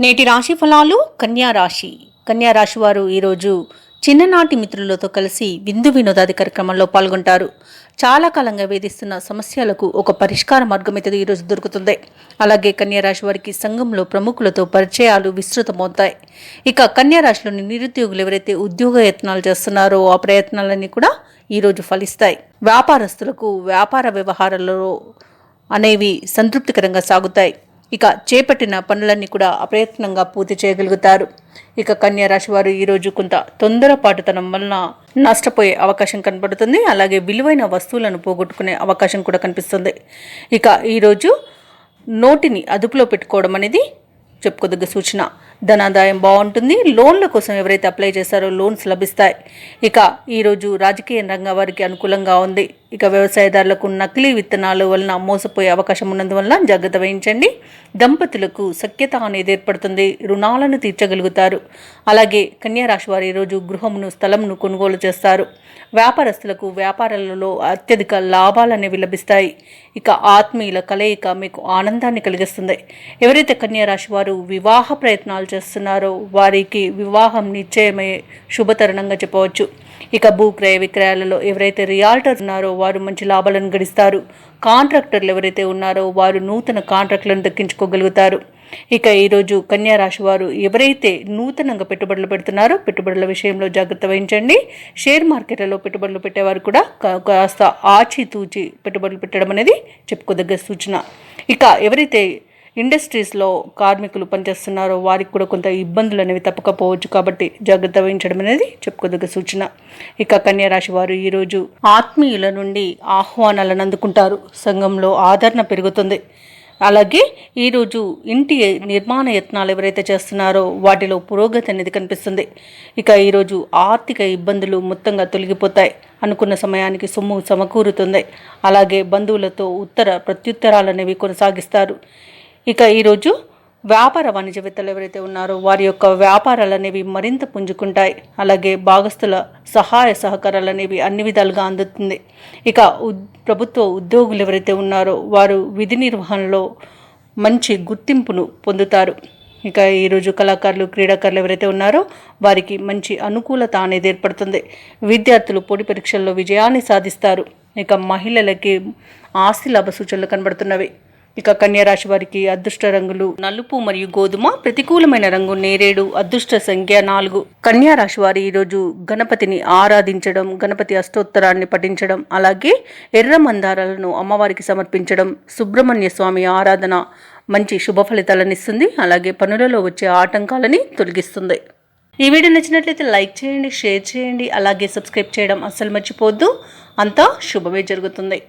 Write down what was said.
నేటి రాశి ఫలాలు. కన్యా రాశి వారు ఈరోజు చిన్ననాటి మిత్రులతో కలిసి విందు వినోదాది కార్యక్రమంలో పాల్గొంటారు. చాలా కాలంగా వేధిస్తున్న సమస్యలకు ఒక పరిష్కార మార్గం అయితే ఈరోజు దొరుకుతుంది. అలాగే కన్యా రాశి వారికి సంఘంలో ప్రముఖులతో పరిచయాలు విస్తృతమవుతాయి. ఇక కన్యా రాశిలోని నిరుద్యోగులు ఎవరైతే ఉద్యోగ యత్నాలు చేస్తున్నారో ఆ ప్రయత్నాలన్నీ కూడా ఈరోజు ఫలిస్తాయి. వ్యాపారస్తులకు వ్యాపార వ్యవహారాలలో అనేవి సంతృప్తికరంగా సాగుతాయి. ఇక చేపట్టిన పనులన్నీ కూడా అప్రయత్నంగా పూర్తి చేయగలుగుతారు. ఇక కన్యా రాశి వారు ఈరోజు కొంత తొందరపాటుతనం వలన నష్టపోయే అవకాశం కనబడుతుంది. అలాగే విలువైన వస్తువులను పోగొట్టుకునే అవకాశం కూడా కనిపిస్తుంది. ఇక ఈరోజు నోటిని అదుపులో పెట్టుకోవడం అనేది చెప్పుకోదగ్గ సూచన. ధనాదాయం బాగుంటుంది. లోన్ల కోసం ఎవరైతే అప్లై చేశారో లోన్స్ లభిస్తాయి. ఇక ఈరోజు రాజకీయ రంగం వారికి అనుకూలంగా ఉంది. ఇక వ్యవసాయదారులకు నకిలీ విత్తనాల వలన మోసపోయే అవకాశం ఉన్నందువల్ల జాగ్రత్త వహించండి. దంపతులకు సఖ్యత అనేది ఏర్పడుతుంది. రుణాలను తీర్చగలుగుతారు. అలాగే కన్యా రాశి వారు ఈరోజు గృహమును స్థలంను కొనుగోలు చేస్తారు. వ్యాపారస్తులకు వ్యాపారాలలో అత్యధిక లాభాలు అనేవి లభిస్తాయి. ఇక ఆత్మీయుల కలయిక మీకు ఆనందాన్ని కలిగిస్తుంది. ఎవరైతే కన్యా రాశి వారు వివాహ ప్రయత్నాలు చేస్తున్నారో వారికి వివాహం నిశ్చయమయ్యే శుభతరుణంగా చెప్పవచ్చు. ఇక భూక్రయ విక్రయాలలో ఎవరైతే రియాల్టర్స్ ఉన్నారో వారు మంచి లాభాలను గడిస్తారు. కాంట్రాక్టర్లు ఎవరైతే ఉన్నారో వారు నూతన కాంట్రాక్టులను దక్కించుకోగలుగుతారు. ఇక ఈరోజు కన్యా రాశి వారు ఎవరైతే నూతనంగా పెట్టుబడులు పెడుతున్నారో పెట్టుబడుల విషయంలో జాగ్రత్త వహించండి. షేర్ మార్కెట్లలో పెట్టుబడులు పెట్టేవారు కూడా కాస్త ఆచితూచి పెట్టుబడులు పెట్టడం అనేది చెప్పుకోదగ్గ సూచన. ఇక ఎవరైతే ఇండస్ట్రీస్లో కార్మికులు పనిచేస్తున్నారో వారికి కూడా కొంత ఇబ్బందులు అనేవి తప్పకపోవచ్చు. కాబట్టి జాగ్రత్త వహించడం అనేది చెప్పుకోదగ్గ సూచన. ఇక కన్యా రాశి వారు ఈరోజు ఆత్మీయుల నుండి ఆహ్వానాలను అందుకుంటారు. సంఘంలో ఆదరణ పెరుగుతుంది. అలాగే ఈరోజు ఇంటి నిర్మాణ యత్నాలు ఎవరైతే చేస్తున్నారో వాటిలో పురోగతి అనేది కనిపిస్తుంది. ఇక ఈరోజు ఆర్థిక ఇబ్బందులు మొత్తంగా తొలగిపోతాయి. అనుకున్న సమయానికి సొమ్ము సమకూరుతుంది. అలాగే బంధువులతో ప్రత్యుత్తరాలు అనేవి కొనసాగిస్తారు. ఇక ఈరోజు వ్యాపార వాణిజ్యవేత్తలు ఎవరైతే ఉన్నారో వారి యొక్క వ్యాపారాలు అనేవి మరింత పుంజుకుంటాయి. అలాగే భాగస్థుల సహాయ సహకారాలు అనేవి అన్ని విధాలుగా అందుతుంది. ఇక ప్రభుత్వ ఉద్యోగులు ఎవరైతే ఉన్నారో వారు విధి నిర్వహణలో మంచి గుర్తింపును పొందుతారు. ఇక ఈరోజు కళాకారులు క్రీడాకారులు ఎవరైతే ఉన్నారో వారికి మంచి అనుకూలత అనేది ఏర్పడుతుంది. విద్యార్థులు పోటీ పరీక్షల్లో విజయాన్ని సాధిస్తారు. ఇక మహిళలకి ఆస్తి లాభ సూచనలు కనబడుతున్నవి. ఇక కన్యా రాశి వారికి అదృష్ట రంగులు నలుపు మరియు గోధుమ. ప్రతికూలమైన రంగు నేరేడు. అదృష్ట సంఖ్య 4. కన్యా రాశి వారి ఈరోజు గణపతిని ఆరాధించడం, గణపతి అష్టోత్తరాన్ని పఠించడం, అలాగే ఎర్ర మందారాలను అమ్మవారికి సమర్పించడం, సుబ్రహ్మణ్య స్వామి ఆరాధన మంచి శుభ ఫలితాలను ఇస్తుంది. అలాగే పనులలో వచ్చే ఆటంకాలని తొలగిస్తుంది. ఈ వీడియో నచ్చినట్లయితే లైక్ చేయండి, షేర్ చేయండి, అలాగే సబ్స్క్రైబ్ చేయడం అస్సలు మర్చిపోవద్దు. అంతా శుభమే జరుగుతుంది.